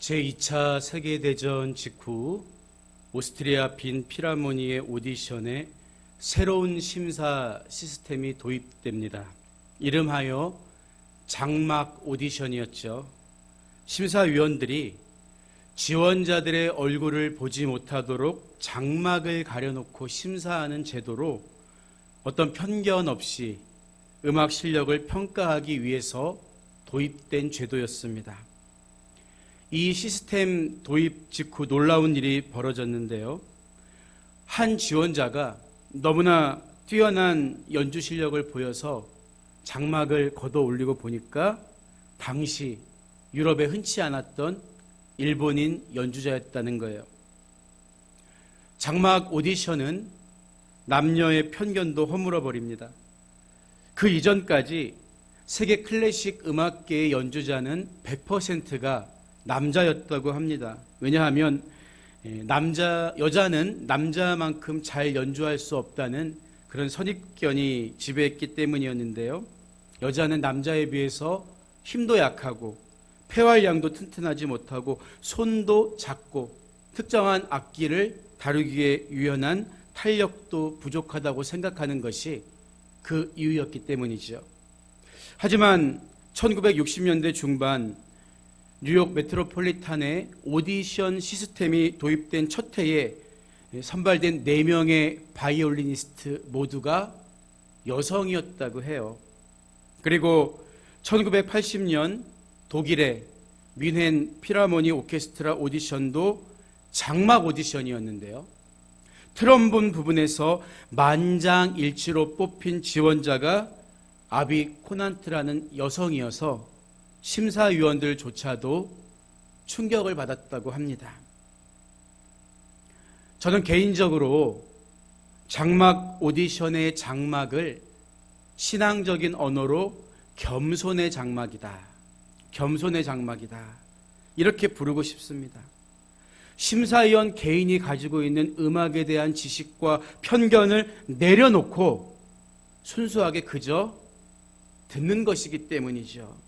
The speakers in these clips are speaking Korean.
제2차 세계대전 직후 오스트리아 빈 필하모니의 오디션에 새로운 심사 시스템이 도입됩니다. 이름하여 장막 오디션이었죠. 심사위원들이 지원자들의 얼굴을 보지 못하도록 장막을 가려놓고 심사하는 제도로 어떤 편견 없이 음악 실력을 평가하기 위해서 도입된 제도였습니다. 이 시스템 도입 직후 놀라운 일이 벌어졌는데요. 한 지원자가 너무나 뛰어난 연주 실력을 보여서 장막을 걷어 올리고 보니까 당시 유럽에 흔치 않았던 일본인 연주자였다는 거예요. 장막 오디션은 남녀의 편견도 허물어 버립니다. 그 이전까지 세계 클래식 음악계의 연주자는 100%가 남자였다고 합니다. 왜냐하면 여자는 남자만큼 잘 연주할 수 없다는 그런 선입견이 지배했기 때문이었는데요. 여자는 남자에 비해서 힘도 약하고 폐활량도 튼튼하지 못하고 손도 작고 특정한 악기를 다루기에 유연한 탄력도 부족하다고 생각하는 것이 그 이유였기 때문이죠. 하지만 1960년대 중반 뉴욕 메트로폴리탄의 오디션 시스템이 도입된 첫 해에 선발된 4명의 바이올리니스트 모두가 여성이었다고 해요. 그리고 1980년 독일의 뮌헨 필하모니 오케스트라 오디션도 장막 오디션이었는데요. 트럼본 부분에서 만장일치로 뽑힌 지원자가 아비 코난트라는 여성이어서 심사위원들조차도 충격을 받았다고 합니다. 저는 개인적으로 장막 오디션의 장막을 신앙적인 언어로 겸손의 장막이다. 겸손의 장막이다. 이렇게 부르고 싶습니다. 심사위원 개인이 가지고 있는 음악에 대한 지식과 편견을 내려놓고 순수하게 그저 듣는 것이기 때문이죠.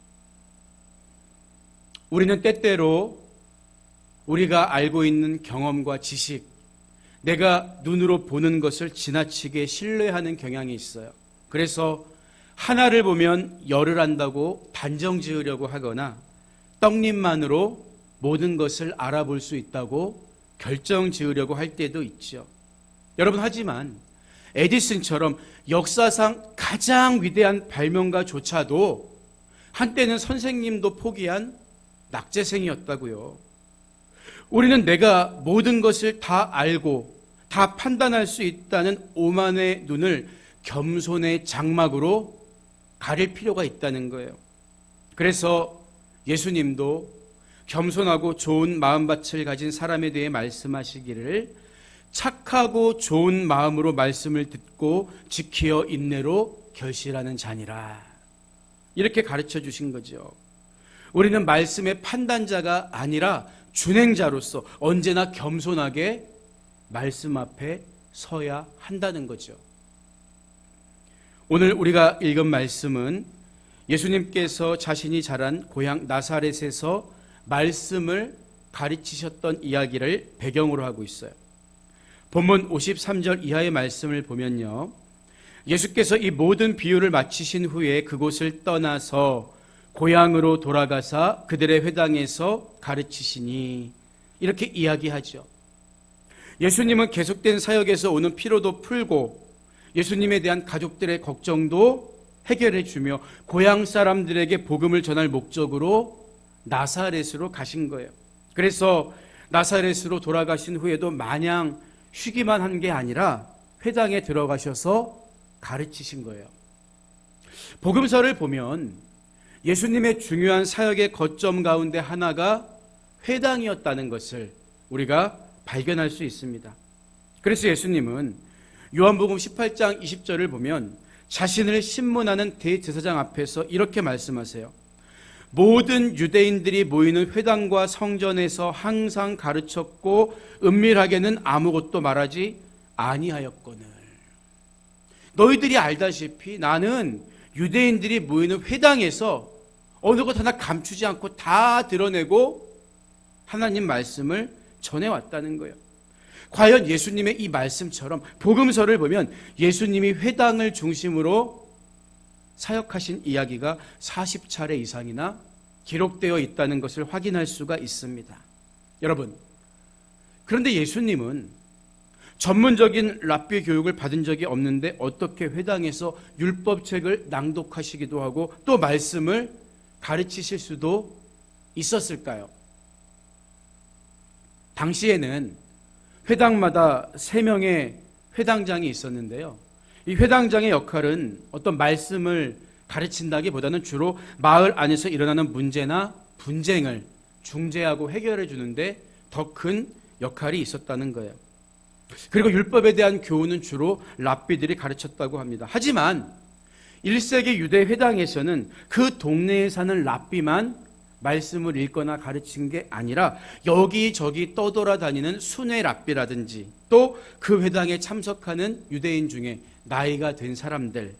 우리는 때때로 우리가 알고 있는 경험과 지식, 내가 눈으로 보는 것을 지나치게 신뢰하는 경향이 있어요. 그래서 하나를 보면 열을 안다고 단정 지으려고 하거나 떡잎만으로 모든 것을 알아볼 수 있다고 결정 지으려고 할 때도 있죠. 여러분, 하지만 에디슨처럼 역사상 가장 위대한 발명가조차도 한때는 선생님도 포기한 낙제생이었다고요. 우리는 내가 모든 것을 다 알고 다 판단할 수 있다는 오만의 눈을 겸손의 장막으로 가릴 필요가 있다는 거예요. 그래서 예수님도 겸손하고 좋은 마음밭을 가진 사람에 대해 말씀하시기를 착하고 좋은 마음으로 말씀을 듣고 지키어 인내로 결실하는 자니라. 이렇게 가르쳐 주신 거죠. 우리는 말씀의 판단자가 아니라 준행자로서 언제나 겸손하게 말씀 앞에 서야 한다는 거죠. 오늘 우리가 읽은 말씀은 예수님께서 자신이 자란 고향 나사렛에서 말씀을 가르치셨던 이야기를 배경으로 하고 있어요. 본문 53절 이하의 말씀을 보면요, 예수께서 이 모든 비유를 마치신 후에 그곳을 떠나서 고향으로 돌아가사 그들의 회당에서 가르치시니, 이렇게 이야기하죠. 예수님은 계속된 사역에서 오는 피로도 풀고 예수님에 대한 가족들의 걱정도 해결해 주며 고향 사람들에게 복음을 전할 목적으로 나사렛으로 가신 거예요. 그래서 나사렛으로 돌아가신 후에도 마냥 쉬기만 한 게 아니라 회당에 들어가셔서 가르치신 거예요. 복음서를 보면 예수님의 중요한 사역의 거점 가운데 하나가 회당이었다는 것을 우리가 발견할 수 있습니다. 그래서 예수님은 요한복음 18장 20절을 보면 자신을 신문하는 대제사장 앞에서 이렇게 말씀하세요. 모든 유대인들이 모이는 회당과 성전에서 항상 가르쳤고 은밀하게는 아무것도 말하지 아니하였거늘. 너희들이 알다시피 나는 유대인들이 모이는 회당에서 어느 것 하나 감추지 않고 다 드러내고 하나님 말씀을 전해왔다는 거예요. 과연 예수님의 이 말씀처럼 복음서를 보면 예수님이 회당을 중심으로 사역하신 이야기가 40차례 이상이나 기록되어 있다는 것을 확인할 수가 있습니다. 여러분, 그런데 예수님은 전문적인 랍비 교육을 받은 적이 없는데 어떻게 회당에서 율법책을 낭독하시기도 하고 또 말씀을 가르치실 수도 있었을까요? 당시에는 회당마다 3명의 회당장이 있었는데요. 이 회당장의 역할은 어떤 말씀을 가르친다기보다는 주로 마을 안에서 일어나는 문제나 분쟁을 중재하고 해결해 주는데 더 큰 역할이 있었다는 거예요. 그리고 율법에 대한 교훈은 주로 랍비들이 가르쳤다고 합니다. 하지만 1세기 유대 회당에서는 그 동네에 사는 랍비만 말씀을 읽거나 가르친 게 아니라 여기저기 떠돌아다니는 순회 랍비라든지 또 그 회당에 참석하는 유대인 중에 나이가 된 사람들,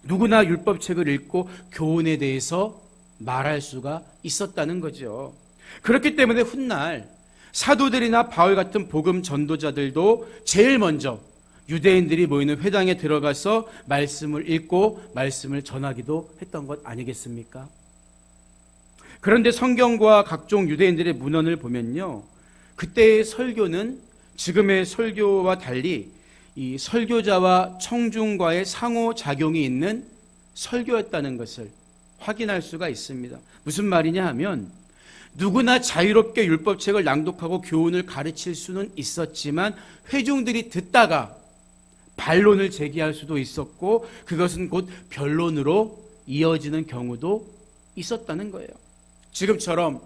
누구나 율법책을 읽고 교훈에 대해서 말할 수가 있었다는 거죠. 그렇기 때문에 훗날 사도들이나 바울 같은 복음 전도자들도 제일 먼저 유대인들이 모이는 회당에 들어가서 말씀을 읽고 말씀을 전하기도 했던 것 아니겠습니까? 그런데 성경과 각종 유대인들의 문헌을 보면요, 그때의 설교는 지금의 설교와 달리 이 설교자와 청중과의 상호작용이 있는 설교였다는 것을 확인할 수가 있습니다. 무슨 말이냐 하면 누구나 자유롭게 율법책을 낭독하고 교훈을 가르칠 수는 있었지만 회중들이 듣다가 반론을 제기할 수도 있었고 그것은 곧 변론으로 이어지는 경우도 있었다는 거예요. 지금처럼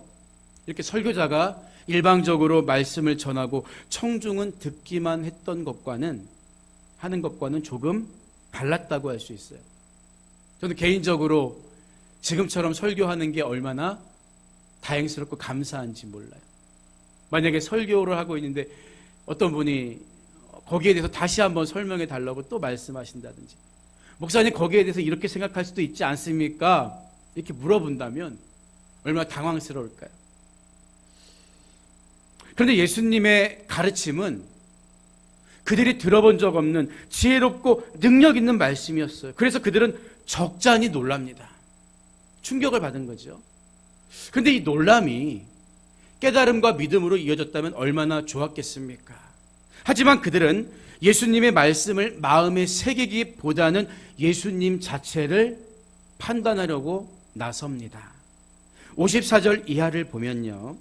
이렇게 설교자가 일방적으로 말씀을 전하고 청중은 듣기만 했던 것과는 하는 것과는 조금 달랐다고 할 수 있어요. 저는 개인적으로 지금처럼 설교하는 게 얼마나 다행스럽고 감사한지 몰라요. 만약에 설교를 하고 있는데 어떤 분이 거기에 대해서 다시 한번 설명해 달라고 또 말씀하신다든지, 목사님 거기에 대해서 이렇게 생각할 수도 있지 않습니까? 이렇게 물어본다면 얼마나 당황스러울까요? 그런데 예수님의 가르침은 그들이 들어본 적 없는 지혜롭고 능력 있는 말씀이었어요. 그래서 그들은 적잖이 놀랍니다. 충격을 받은 거죠. 그런데 이 놀람이 깨달음과 믿음으로 이어졌다면 얼마나 좋았겠습니까? 하지만 그들은 예수님의 말씀을 마음에 새기기보다는 예수님 자체를 판단하려고 나섭니다. 54절 이하를 보면요,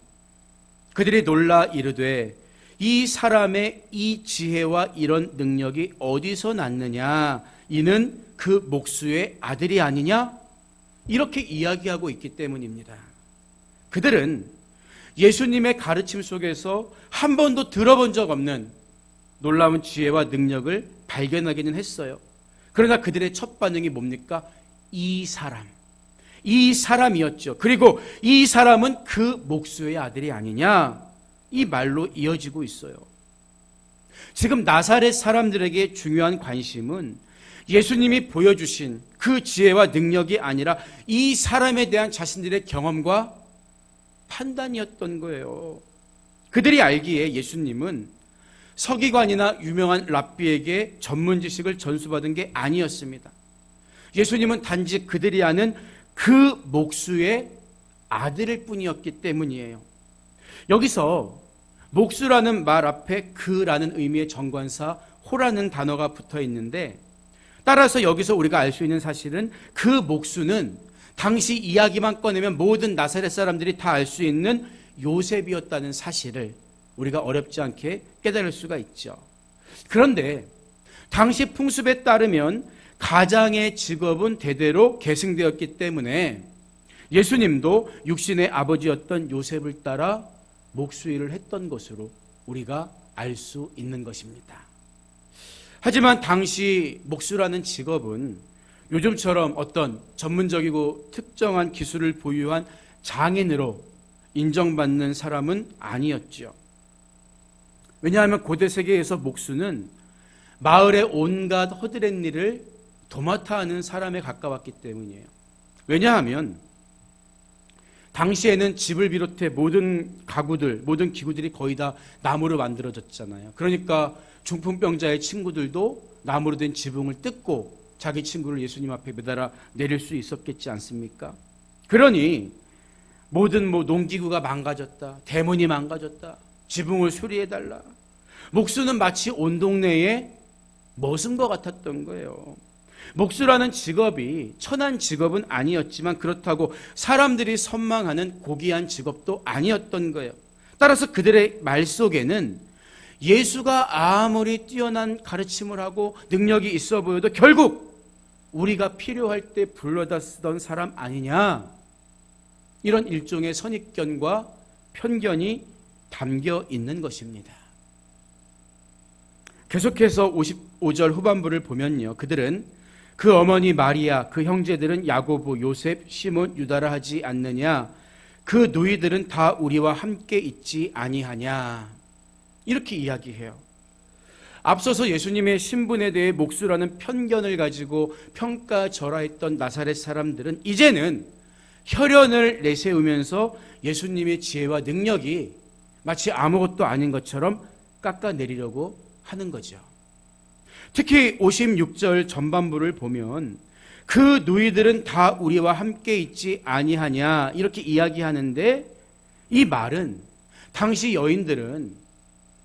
그들이 놀라 이르되 이 사람의 이 지혜와 이런 능력이 어디서 났느냐? 이는 그 목수의 아들이 아니냐? 이렇게 이야기하고 있기 때문입니다. 그들은 예수님의 가르침 속에서 한 번도 들어본 적 없는 놀라운 지혜와 능력을 발견하기는 했어요. 그러나 그들의 첫 반응이 뭡니까? 이 사람이었죠. 그리고 이 사람은 그 목수의 아들이 아니냐? 이 말로 이어지고 있어요. 지금 나사렛 사람들에게 중요한 관심은 예수님이 보여주신 그 지혜와 능력이 아니라 이 사람에 대한 자신들의 경험과 판단이었던 거예요. 그들이 알기에 예수님은 서기관이나 유명한 랍비에게 전문 지식을 전수받은 게 아니었습니다. 예수님은 단지 그들이 아는 그 목수의 아들일 뿐이었기 때문이에요. 여기서 목수라는 말 앞에 그라는 의미의 정관사 호라는 단어가 붙어 있는데, 따라서 여기서 우리가 알 수 있는 사실은 그 목수는 당시 이야기만 꺼내면 모든 나사렛 사람들이 다 알 수 있는 요셉이었다는 사실을 우리가 어렵지 않게 깨달을 수가 있죠. 그런데 당시 풍습에 따르면 가장의 직업은 대대로 계승되었기 때문에 예수님도 육신의 아버지였던 요셉을 따라 목수 일을 했던 것으로 우리가 알 수 있는 것입니다. 하지만 당시 목수라는 직업은 요즘처럼 어떤 전문적이고 특정한 기술을 보유한 장인으로 인정받는 사람은 아니었죠. 왜냐하면 고대 세계에서 목수는 마을의 온갖 허드렛 일을 도맡아 하는 사람에 가까웠기 때문이에요. 왜냐하면 당시에는 집을 비롯해 모든 가구들, 모든 기구들이 거의 다 나무로 만들어졌잖아요. 그러니까 중풍병자의 친구들도 나무로 된 지붕을 뜯고 자기 친구를 예수님 앞에 매달아 내릴 수 있었겠지 않습니까? 그러니 모든 농기구가 망가졌다, 대문이 망가졌다, 지붕을 수리해달라. 목수는 마치 온 동네에 머슴 것 같았던 거예요. 목수라는 직업이 천한 직업은 아니었지만 그렇다고 사람들이 선망하는 고귀한 직업도 아니었던 거예요. 따라서 그들의 말 속에는 예수가 아무리 뛰어난 가르침을 하고 능력이 있어 보여도 결국 우리가 필요할 때 불러다 쓰던 사람 아니냐, 이런 일종의 선입견과 편견이 담겨 있는 것입니다. 계속해서 55절 후반부를 보면요, 그들은 그 어머니 마리아, 그 형제들은 야고보, 요셉, 시몬, 유다라 하지 않느냐? 그 누이들은 다 우리와 함께 있지 아니하냐? 이렇게 이야기해요. 앞서서 예수님의 신분에 대해 목수라는 편견을 가지고 평가절하했던 나사렛 사람들은 이제는 혈연을 내세우면서 예수님의 지혜와 능력이 마치 아무것도 아닌 것처럼 깎아내리려고 하는 거죠. 특히 56절 전반부를 보면 그 누이들은 다 우리와 함께 있지 아니하냐, 이렇게 이야기하는데, 이 말은 당시 여인들은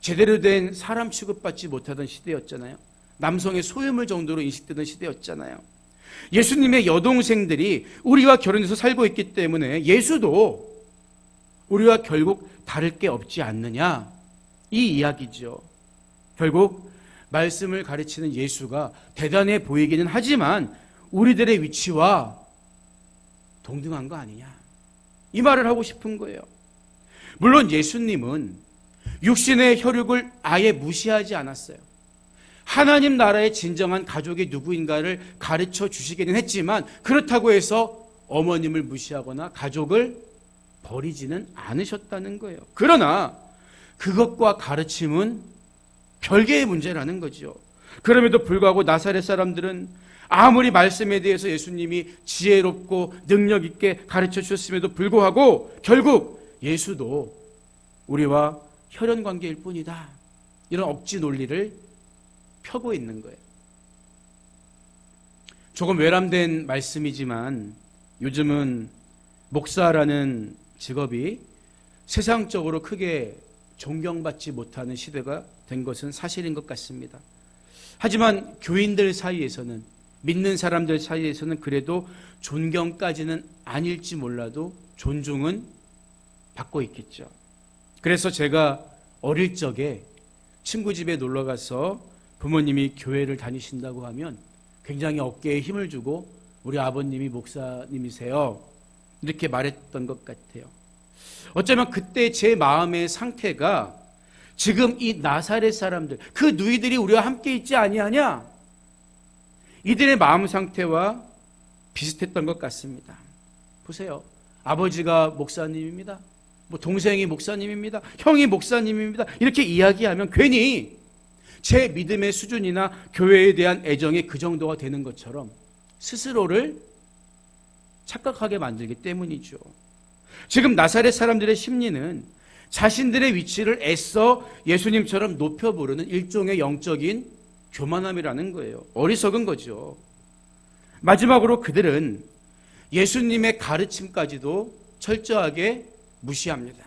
제대로 된 사람 취급받지 못하던 시대였잖아요. 남성의 소유물 정도로 인식되던 시대였잖아요. 예수님의 여동생들이 우리와 결혼해서 살고 있기 때문에 예수도 우리와 결국 다를 게 없지 않느냐, 이 이야기죠. 결국 말씀을 가르치는 예수가 대단해 보이기는 하지만 우리들의 위치와 동등한 거 아니냐, 이 말을 하고 싶은 거예요. 물론 예수님은 육신의 혈육을 아예 무시하지 않았어요. 하나님 나라의 진정한 가족이 누구인가를 가르쳐 주시기는 했지만 그렇다고 해서 어머님을 무시하거나 가족을 버리지는 않으셨다는 거예요. 그러나 그것과 가르침은 별개의 문제라는 거죠. 그럼에도 불구하고 나사렛 사람들은 아무리 말씀에 대해서 예수님이 지혜롭고 능력 있게 가르쳐 주셨음에도 불구하고 결국 예수도 우리와 혈연 관계일 뿐이다, 이런 억지 논리를 펴고 있는 거예요. 조금 외람된 말씀이지만 요즘은 목사라는 직업이 세상적으로 크게 존경받지 못하는 시대가 된 것은 사실인 것 같습니다. 하지만 교인들 사이에서는, 믿는 사람들 사이에서는 그래도 존경까지는 아닐지 몰라도 존중은 받고 있겠죠. 그래서 제가 어릴 적에 친구 집에 놀러 가서 부모님이 교회를 다니신다고 하면 굉장히 어깨에 힘을 주고 우리 아버님이 목사님이세요, 이렇게 말했던 것 같아요. 어쩌면 그때 제 마음의 상태가 지금 이 나사렛 사람들, 그 누이들이 우리와 함께 있지 아니하냐, 이들의 마음 상태와 비슷했던 것 같습니다. 보세요. 아버지가 목사님입니다, 동생이 목사님입니다, 형이 목사님입니다, 이렇게 이야기하면 괜히 제 믿음의 수준이나 교회에 대한 애정이 그 정도가 되는 것처럼 스스로를 착각하게 만들기 때문이죠. 지금 나사렛 사람들의 심리는 자신들의 위치를 애써 예수님처럼 높여 부르는 일종의 영적인 교만함이라는 거예요. 어리석은 거죠. 마지막으로 그들은 예수님의 가르침까지도 철저하게 무시합니다.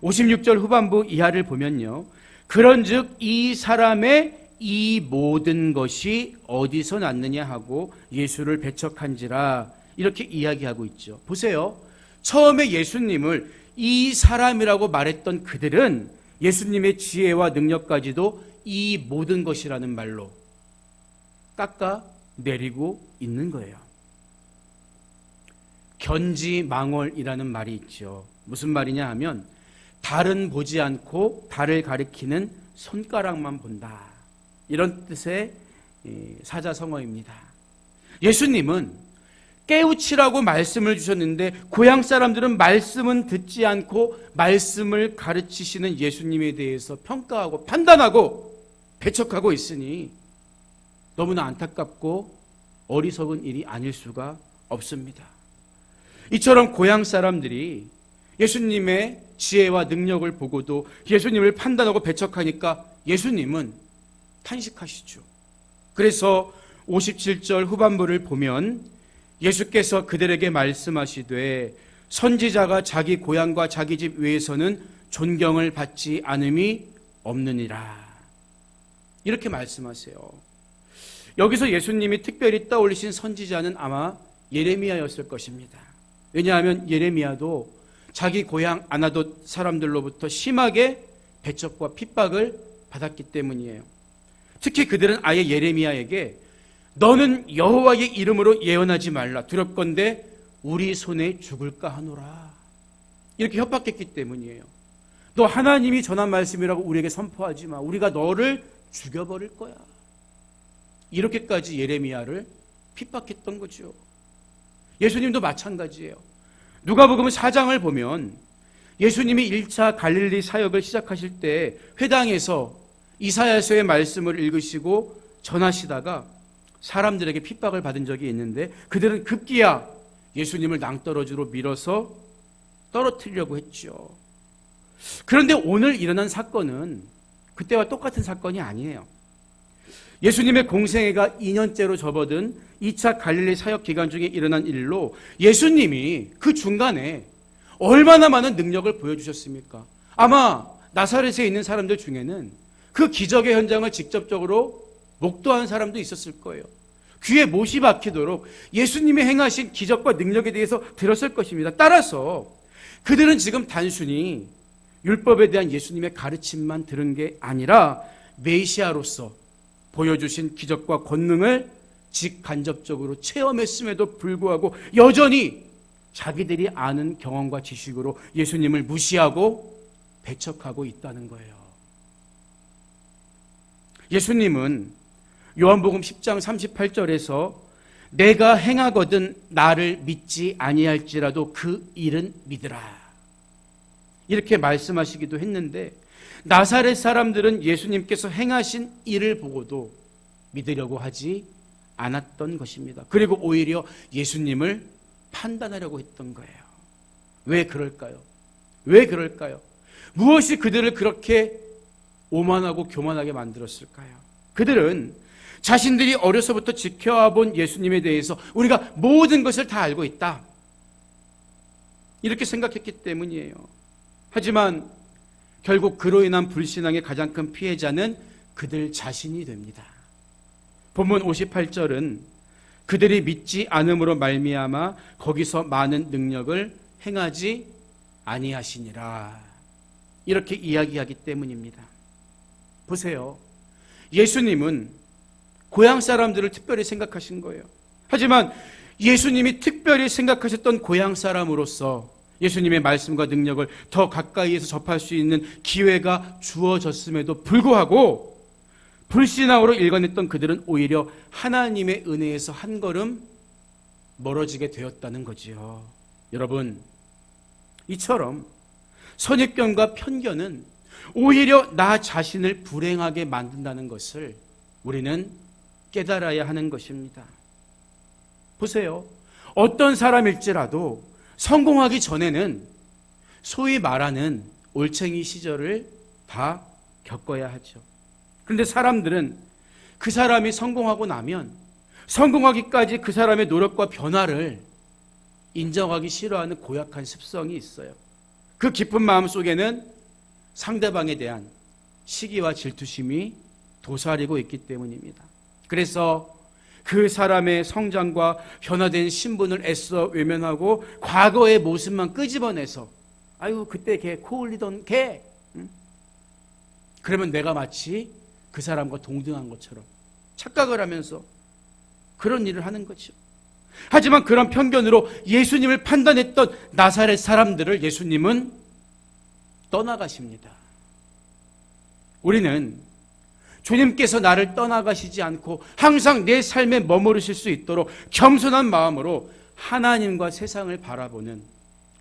56절 후반부 이하를 보면요, 그런즉 이 사람의 이 모든 것이 어디서 났느냐 하고 예수를 배척한지라, 이렇게 이야기하고 있죠. 보세요. 처음에 예수님을 이 사람이라고 말했던 그들은 예수님의 지혜와 능력까지도 이 모든 것이라는 말로 깎아내리고 있는 거예요. 견지망월이라는 말이 있죠. 무슨 말이냐 하면 달은 보지 않고 달을 가리키는 손가락만 본다, 이런 뜻의 사자성어입니다. 예수님은 깨우치라고 말씀을 주셨는데 고향 사람들은 말씀은 듣지 않고 말씀을 가르치시는 예수님에 대해서 평가하고 판단하고 배척하고 있으니 너무나 안타깝고 어리석은 일이 아닐 수가 없습니다. 이처럼 고향 사람들이 예수님의 지혜와 능력을 보고도 예수님을 판단하고 배척하니까 예수님은 탄식하시죠. 그래서 57절 후반부를 보면 예수께서 그들에게 말씀하시되 선지자가 자기 고향과 자기 집 외에서는 존경을 받지 않음이 없느니라. 이렇게 말씀하세요. 여기서 예수님이 특별히 떠올리신 선지자는 아마 예레미야였을 것입니다. 왜냐하면 예레미야도 자기 고향 아나돗 사람들로부터 심하게 배척과 핍박을 받았기 때문이에요. 특히 그들은 아예 예레미야에게 너는 여호와의 이름으로 예언하지 말라. 두렵건대 우리 손에 죽을까 하노라. 이렇게 협박했기 때문이에요. 너 하나님이 전한 말씀이라고 우리에게 선포하지 마. 우리가 너를 죽여버릴 거야. 이렇게까지 예레미야를 핍박했던 거죠. 예수님도 마찬가지예요. 누가복음 4장을 보면 예수님이 1차 갈릴리 사역을 시작하실 때 회당에서 이사야서의 말씀을 읽으시고 전하시다가 사람들에게 핍박을 받은 적이 있는데 그들은 급기야 예수님을 낭떠러지로 밀어서 떨어뜨리려고 했죠. 그런데 오늘 일어난 사건은 그때와 똑같은 사건이 아니에요. 예수님의 공생애가 2년째로 접어든 2차 갈릴리 사역 기간 중에 일어난 일로 예수님이 그 중간에 얼마나 많은 능력을 보여주셨습니까? 아마 나사렛에 있는 사람들 중에는 그 기적의 현장을 직접적으로 목도한 사람도 있었을 거예요. 귀에 못이 박히도록 예수님이 행하신 기적과 능력에 대해서 들었을 것입니다. 따라서 그들은 지금 단순히 율법에 대한 예수님의 가르침만 들은 게 아니라 메시아로서 보여주신 기적과 권능을 직간접적으로 체험했음에도 불구하고 여전히 자기들이 아는 경험과 지식으로 예수님을 무시하고 배척하고 있다는 거예요. 예수님은 요한복음 10장 38절에서 내가 행하거든 나를 믿지 아니할지라도 그 일은 믿으라. 이렇게 말씀하시기도 했는데 나사렛 사람들은 예수님께서 행하신 일을 보고도 믿으려고 하지 않았던 것입니다. 그리고 오히려 예수님을 판단하려고 했던 거예요. 왜 그럴까요? 왜 그럴까요? 무엇이 그들을 그렇게 오만하고 교만하게 만들었을까요? 그들은 자신들이 어려서부터 지켜와 본 예수님에 대해서 우리가 모든 것을 다 알고 있다. 이렇게 생각했기 때문이에요. 하지만 결국 그로 인한 불신앙의 가장 큰 피해자는 그들 자신이 됩니다. 본문 58절은 그들이 믿지 않음으로 말미암아 거기서 많은 능력을 행하지 아니하시니라. 이렇게 이야기하기 때문입니다. 보세요. 예수님은 고향 사람들을 특별히 생각하신 거예요. 하지만 예수님이 특별히 생각하셨던 고향 사람으로서 예수님의 말씀과 능력을 더 가까이에서 접할 수 있는 기회가 주어졌음에도 불구하고 불신앙으로 일관했던 그들은 오히려 하나님의 은혜에서 한 걸음 멀어지게 되었다는 거지요. 여러분, 이처럼 선입견과 편견은 오히려 나 자신을 불행하게 만든다는 것을 우리는 깨달아야 하는 것입니다. 보세요. 어떤 사람일지라도 성공하기 전에는 소위 말하는 올챙이 시절을 다 겪어야 하죠. 그런데 사람들은 그 사람이 성공하고 나면 성공하기까지 그 사람의 노력과 변화를 인정하기 싫어하는 고약한 습성이 있어요. 그 깊은 마음 속에는 상대방에 대한 시기와 질투심이 도사리고 있기 때문입니다. 그래서 그 사람의 성장과 변화된 신분을 애써 외면하고 과거의 모습만 끄집어내서 아유 그때 걔 코 올리던 걔 그러면 내가 마치 그 사람과 동등한 것처럼 착각을 하면서 그런 일을 하는 거죠. 하지만 그런 편견으로 예수님을 판단했던 나사렛 사람들을 예수님은 떠나가십니다. 우리는 주님께서 나를 떠나가시지 않고 항상 내 삶에 머무르실 수 있도록 겸손한 마음으로 하나님과 세상을 바라보는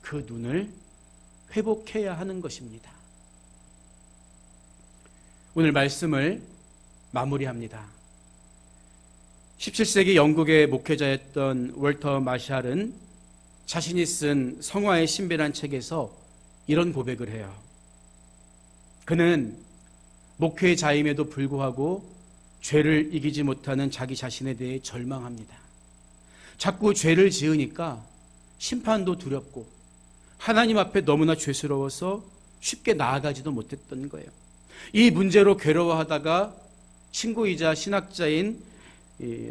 그 눈을 회복해야 하는 것입니다. 오늘 말씀을 마무리합니다. 17세기 영국의 목회자였던 월터 마샬은 자신이 쓴 성화의 신비란 책에서 이런 고백을 해요. 그는 목회자임에도 불구하고 죄를 이기지 못하는 자기 자신에 대해 절망합니다. 자꾸 죄를 지으니까 심판도 두렵고 하나님 앞에 너무나 죄스러워서 쉽게 나아가지도 못했던 거예요. 이 문제로 괴로워하다가 친구이자 신학자인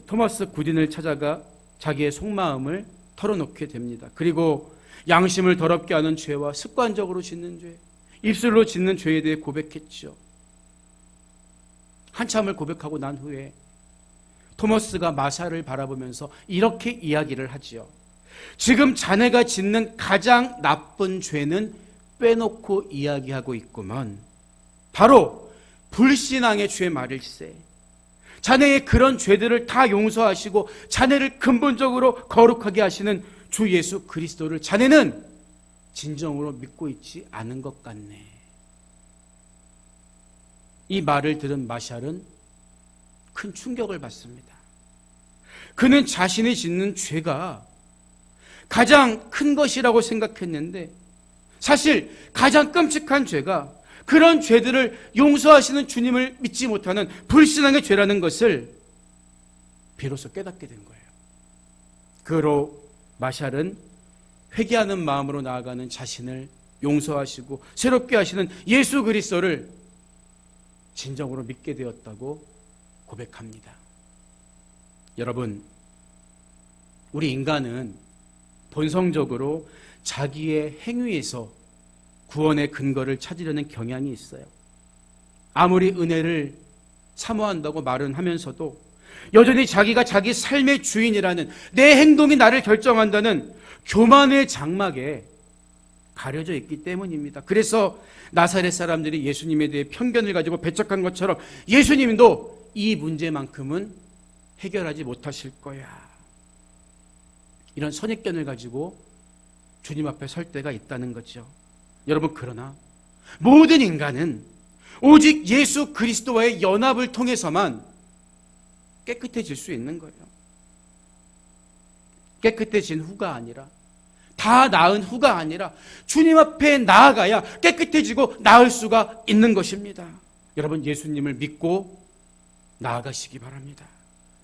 토마스 구딘을 찾아가 자기의 속마음을 털어놓게 됩니다. 그리고 양심을 더럽게 하는 죄와 습관적으로 짓는 죄, 입술로 짓는 죄에 대해 고백했죠. 한참을 고백하고 난 후에 토마스가 마샤를 바라보면서 이렇게 이야기를 하지요. 지금 자네가 짓는 가장 나쁜 죄는 빼놓고 이야기하고 있구먼. 바로 불신앙의 죄 말일세. 자네의 그런 죄들을 다 용서하시고 자네를 근본적으로 거룩하게 하시는 주 예수 그리스도를 자네는 진정으로 믿고 있지 않은 것 같네. 이 말을 들은 마샬은 큰 충격을 받습니다. 그는 자신이 짓는 죄가 가장 큰 것이라고 생각했는데 사실 가장 끔찍한 죄가 그런 죄들을 용서하시는 주님을 믿지 못하는 불신앙의 죄라는 것을 비로소 깨닫게 된 거예요. 그 후로 마샬은 회개하는 마음으로 나아가는 자신을 용서하시고 새롭게 하시는 예수 그리스도를 진정으로 믿게 되었다고 고백합니다. 여러분, 우리 인간은 본성적으로 자기의 행위에서 구원의 근거를 찾으려는 경향이 있어요. 아무리 은혜를 사모한다고 말은 하면서도 여전히 자기가 자기 삶의 주인이라는, 내 행동이 나를 결정한다는 교만의 장막에 가려져 있기 때문입니다. 그래서 나사렛 사람들이 예수님에 대해 편견을 가지고 배척한 것처럼 예수님도 이 문제만큼은 해결하지 못하실 거야, 이런 선입견을 가지고 주님 앞에 설 때가 있다는 거죠. 여러분, 그러나 모든 인간은 오직 예수 그리스도와의 연합을 통해서만 깨끗해질 수 있는 거예요. 깨끗해진 후가 아니라, 다 나은 후가 아니라 주님 앞에 나아가야 깨끗해지고 나을 수가 있는 것입니다. 여러분, 예수님을 믿고 나아가시기 바랍니다.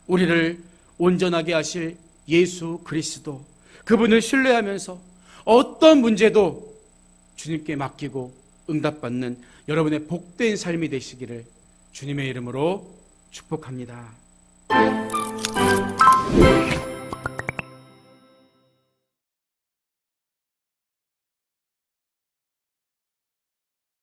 우리를 온전하게 하실 예수 그리스도, 그분을 신뢰하면서 어떤 문제도 주님께 맡기고 응답받는 여러분의 복된 삶이 되시기를 주님의 이름으로 축복합니다.